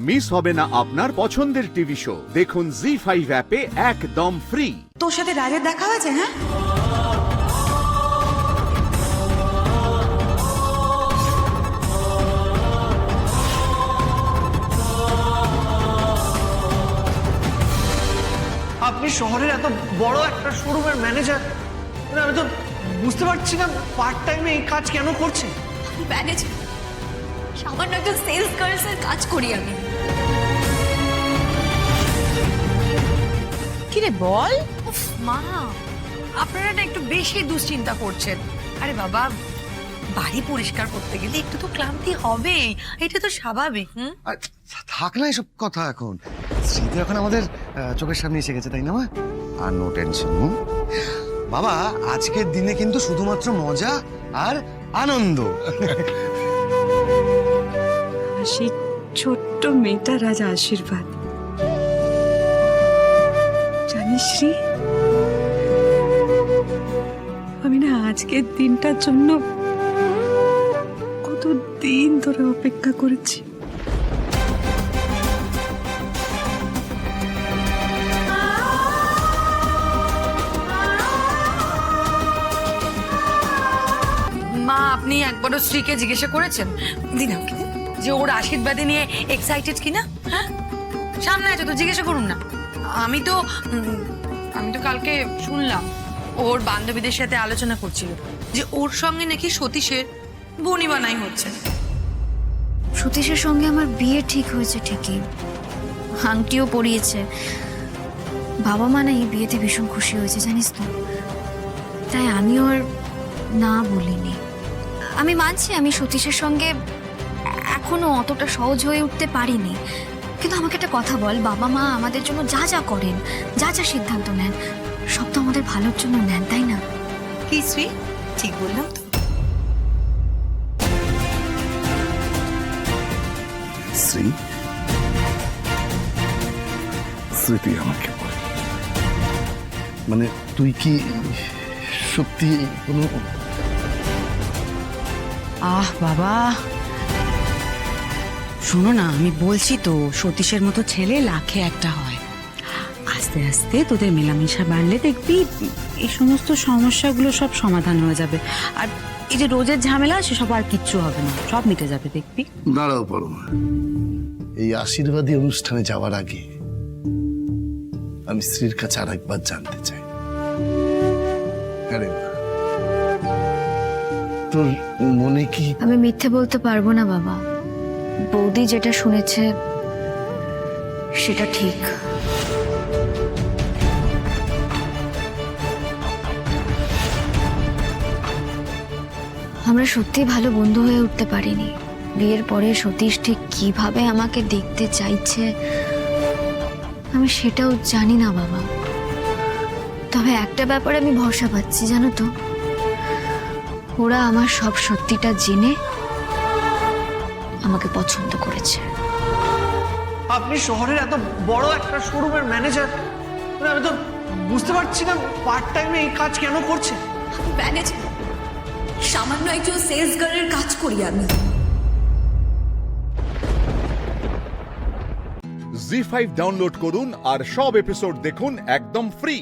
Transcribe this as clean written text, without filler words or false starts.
Miss হবে না আপনার পছন্দের টিভি শো। দেখুন জি5 অ্যাপে একদম ফ্রি। তোর সাথে রাজের দেখা হয়েছে? হ্যাঁ, আপনি শহরের এত বড় একটা শোরুমের ম্যানেজার, আমি তো বুঝতে পারছি না পার্ট টাইমে এই কাজ কেন করছে। ম্যানেজার সামান্য একটা সেলস গার্লসের কাজ করি আমি। কি রে বল। উফ মা, আপনারা না একটু বেশি দুশ্চিন্তা করছেন। আরে বাবা, বাড়ি পরিষ্কার করতে গেলে একটু তো ক্লান্তি হবেই, এটা তো স্বাভাবিক। আর থাক না এসব কথা এখন। স্মৃতি এখন আমাদের চোখের সামনে এসে গেছে, তাই না মা? আর নো টেনশন বাবা, আজকের দিনে কিন্তু শুধুমাত্র মজা আর আনন্দ। সেই ছোট্ট মেয়েটার আজ আশীর্বাদ, জানিস শ্রী, আমি না আজকের দিনটার জন্য কত দিন ধরে অপেক্ষা করেছি। মা, আপনি একবারও স্ত্রীকে জিজ্ঞাসা করেছেন দিনা যে ওর আশীর্বাদে নিয়ে এক্সাইটেড কিনা? হ্যাঁ, সামনে আছে তো, জিজ্ঞাসা করুন না। আমি তো কালকে শুনলাম ওর বান্ধবীদের সাথে আলোচনা করছিল যে ওর সঙ্গে নাকি সতীশের বনিবানাই হচ্ছে। সতীশের সঙ্গে আমার বিয়ে ঠিক হয়েছে ঠিকই, আংটিও পরিয়েছে। বাবা মা না এই বিয়েতে ভীষণ খুশি হয়েছে জানিস তো, তাই আমিও আর না বলিনি। আমি মানছি আমি সতীশের সঙ্গে এখনো অতটা সহজ হয়ে উঠতে পারিনি, কিন্তু আমাকে একটা কথা বল, বাবা মা আমাদের জন্য যা যা করেন, যা যা সিদ্ধান্ত নেন, সব তো আমাদের ভালোর জন্য নেন, তাই না? কি শ্রী, ঠিক বললাম তো? শ্রী, স্মৃতি আমাকে বল, মানে তুই কি সত্যি কোনো... আহ বাবা, শোনো না, আমি বলছি তো সতীশের মতো ছেলে লাখে একটা হয়। আস্তে আস্তে তোদের মেলামেশা বাড়লে দেখবি এই সমস্ত সমস্যাগুলো সব সমাধান হয়ে যাবে। আর এই যে রোজের ঝামেলা সেসব আর কিচ্ছু হবে না, সব মিটে যাবে দেখবি। দাঁড়াও পরমা, এই আশীর্বাদী অনুষ্ঠানে যাওয়ার আগে আমি স্ত্রীর কাছে আর একবার জানতে চাই। আরে তোর মনে কি... আমি মিথ্যে বলতে পারবো না বাবা, বৌদি যেটা শুনেছে সেটা ঠিক। আমরা সত্যি ভালো বন্ধু হয়ে উঠতে পারিনি। বিয়ের পরে সতীশ ঠিক কিভাবে আমাকে দেখতে চাইছে আমি সেটাও জানি না বাবা, তবে একটা ব্যাপারে আমি ভরসা পাচ্ছি জানো তো, ওরা আমার সব সত্যিটা জেনে আমাকে পছন্দ করেছে। আপনি শহরের এত বড় একটা শোরুমের ম্যানেজার, আমি তো বুঝতে পারছি না পার্ট টাইমে এই কাজ কেন করছে। ম্যানেজার সামান্য একজন সেলস গার্লের কাজ করি আমি। জি5 ডাউনলোড করুন আর সব এপিসোড দেখুন একদম ফ্রি।